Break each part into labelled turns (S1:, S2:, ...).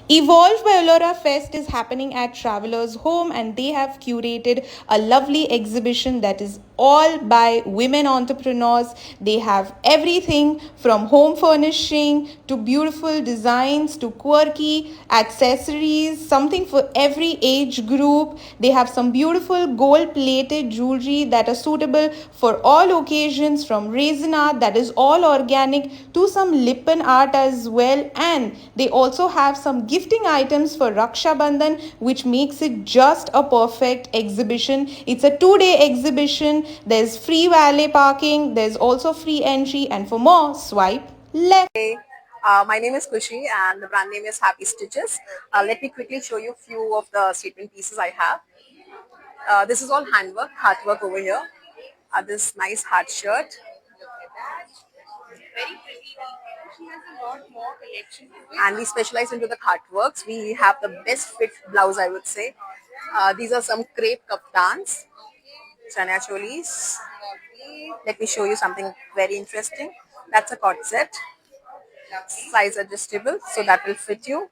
S1: Evolve by Allura Fest is happening at Travelers Home, and they have curated a lovely exhibition that is all by women entrepreneurs. They have everything from home furnishing to beautiful designs to quirky accessories, something for every age group. They have some beautiful gold plated jewelry that are suitable for all occasions, from resin art that is all organic to some lippen art as well. And they also have some gifting items for Raksha Bandhan, which makes it just a perfect exhibition. It's a 2 day exhibition. There's free valet parking, there's also free entry, and for more, swipe left.
S2: My name is Kushi and the brand name is Happy Stitches. Let me quickly show you a few of the statement pieces I have. This is all handwork, heart work over here. This nice heart shirt. And we specialize into the heart works. We have the best fit blouse, I would say. These are some crepe kaftans, chania cholis. Let me show you something very interesting. That's a cord set, size adjustable, so that will fit you.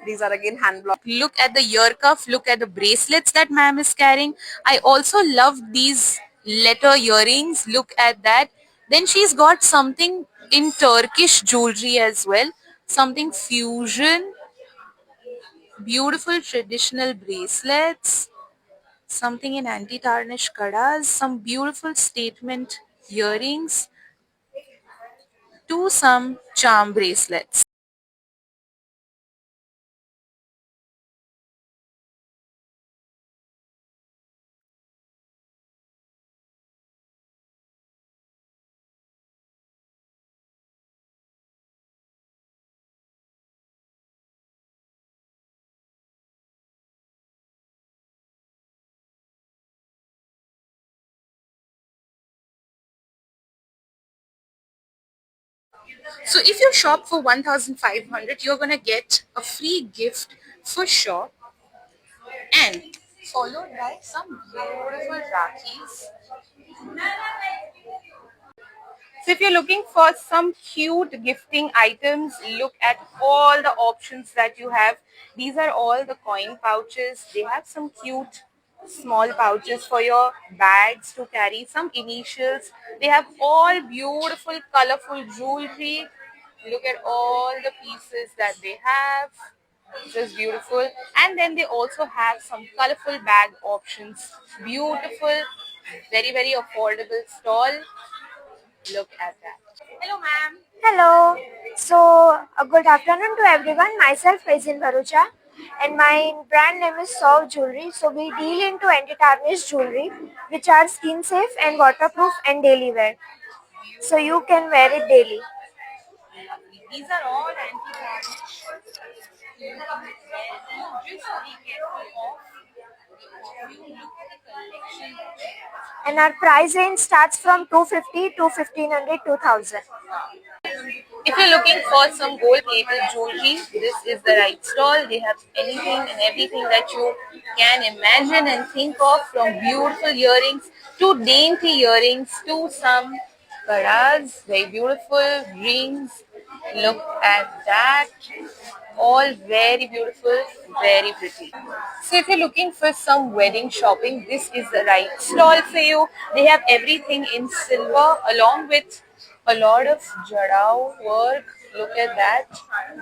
S2: These are again hand block.
S3: Look at the ear cuff, look at the bracelets that ma'am is carrying. I also love these letter earrings. Look at that. Then she's got something in Turkish jewelry as well. Something fusion. Beautiful traditional bracelets. Something in anti-tarnish kadas. Some beautiful statement earrings. To some charm bracelets. So if you shop for 1,500, you're gonna get a free gift for sure, and followed by some beautiful Rakis. So if you're looking for some cute gifting items, look at all the options that you have. These are all the coin pouches. They have some cute small pouches for your bags to carry some initials. They have all beautiful colorful jewelry. Look at all the pieces that they have. Just beautiful. And then they also have some colorful bag options. Beautiful, very affordable stall. Look at that. Hello, ma'am.
S4: Hello. So, good afternoon to everyone. Myself is in Bharucha, and my brand name is Sov Jewelry. So, we deal into anti-tarnish jewelry, which are skin safe and waterproof and daily wear. So, you can wear it daily.
S3: These are all anti-tarnish. You just be careful of. You look at the collection.
S4: And our price range starts from 250 to 1500, 2000.
S3: If you're looking for some gold-plated jewelry, this is the right stall. They have anything and everything that you can imagine and think of, from beautiful earrings to dainty earrings to some karas, very beautiful rings. Look at that. All very beautiful, very pretty. So if you're looking for some wedding shopping, this is the right stall for you. They have everything in silver along with a lot of jarao work. Look at that.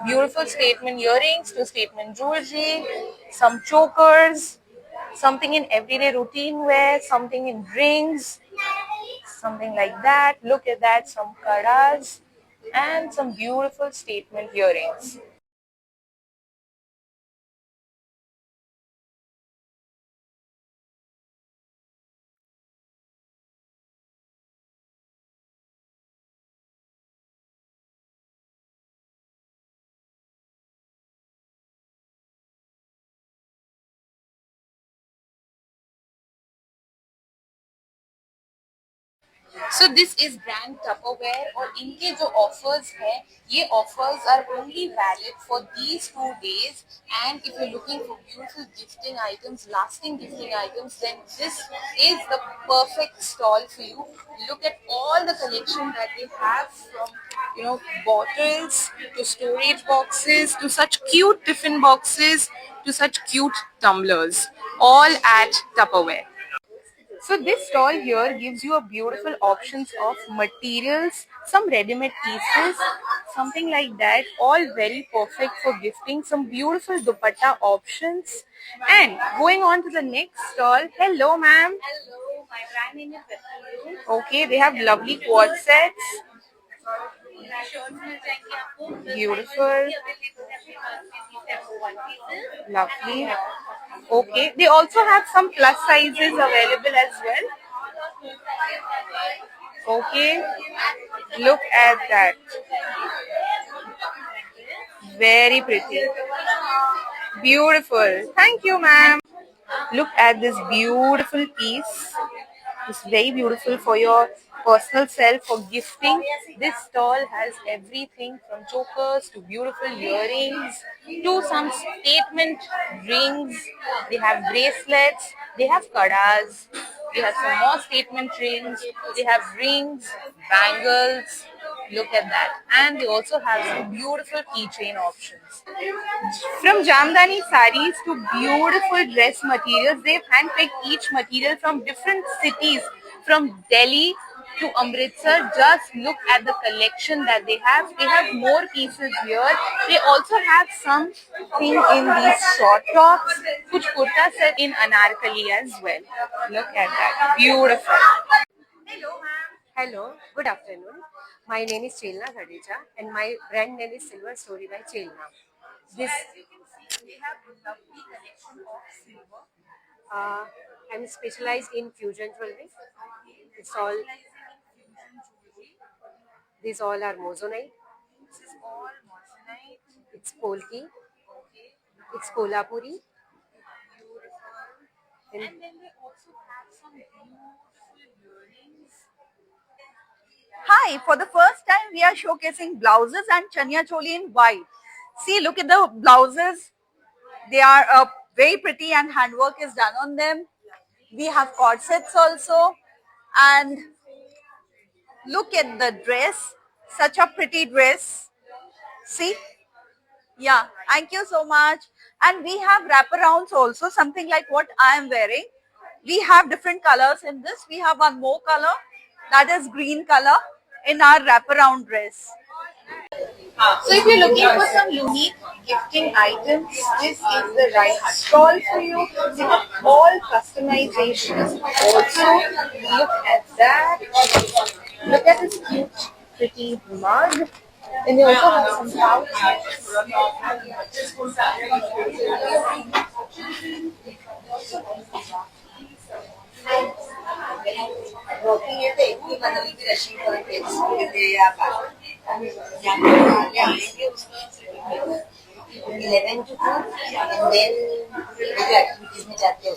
S3: Beautiful statement earrings to statement jewelry, some chokers, something in everyday routine wear, something in rings, something like that. Look at that, some karas and some beautiful statement earrings. So this is brand Tupperware और इनके जो offers है ये offers are only valid for these 2 days and if you're looking for beautiful gifting items, lasting gifting items, then this is the perfect stall for you. Look at all the collection that they have from bottles to storage boxes to such cute tiffin boxes to such cute tumblers, all at Tupperware. So this stall here gives you a beautiful options of materials, some ready-made pieces, something like that, all very perfect for gifting, some beautiful dupatta options. And going on to the next stall, hello ma'am.
S5: Hello, my brand name is Vestige.
S3: Okay, they have lovely quad sets,
S5: shirts मिल जाएंगे आपको
S3: beautiful,
S5: one pieces
S3: lovely. Okay, they also have some plus sizes available as well. Okay, look at that. Very pretty. Beautiful. Thank you, ma'am. Look at this beautiful piece. It's very beautiful for your personal self, for gifting. This stall has everything from chokers to beautiful earrings to some statement rings. They have bracelets, they have kadas, they have some more statement rings, they have rings, bangles. Look at that. And they also have some beautiful keychain options. From Jamdani saris to beautiful dress materials, they've handpicked each material from different cities, from Delhi to Amritsar. Just look at the collection that they have. They have more pieces here. They also have something in these short tops, which kurta set in anarkali as well. Look at that. Beautiful.
S5: Hello, ma'am. Hello, good afternoon. My name is Chelna Gadeja and my brand name is Silver Story by Chelna. This,
S3: As you can see, they have a lovely collection of silver.
S5: I'm specialized in fusion jewelry. It's all, these all are Moissanite,
S3: This is all moissanite.
S5: it's Polki,
S3: Okay.
S5: it's Kolhapuri,
S3: And
S5: and
S3: then they also have some beautiful earrings.
S6: Hi, for the first time we are showcasing blouses and chania choli in white. See, look at the blouses. They are very pretty and handwork is done on them. We have corsets also. And look at the dress. Such a pretty dress. See? Yeah, thank you so much. And we have wraparounds also, something like what I am wearing. We have different colors in this. We have one more color, that is green color in our wraparound dress.
S3: So if you're looking for some unique gifting items, this is the right stall for you. They have all customizations. Also, look at that. Look at this cute, pretty mug. And they also have some pouches.
S7: Eleven two two and then activities में जाते हो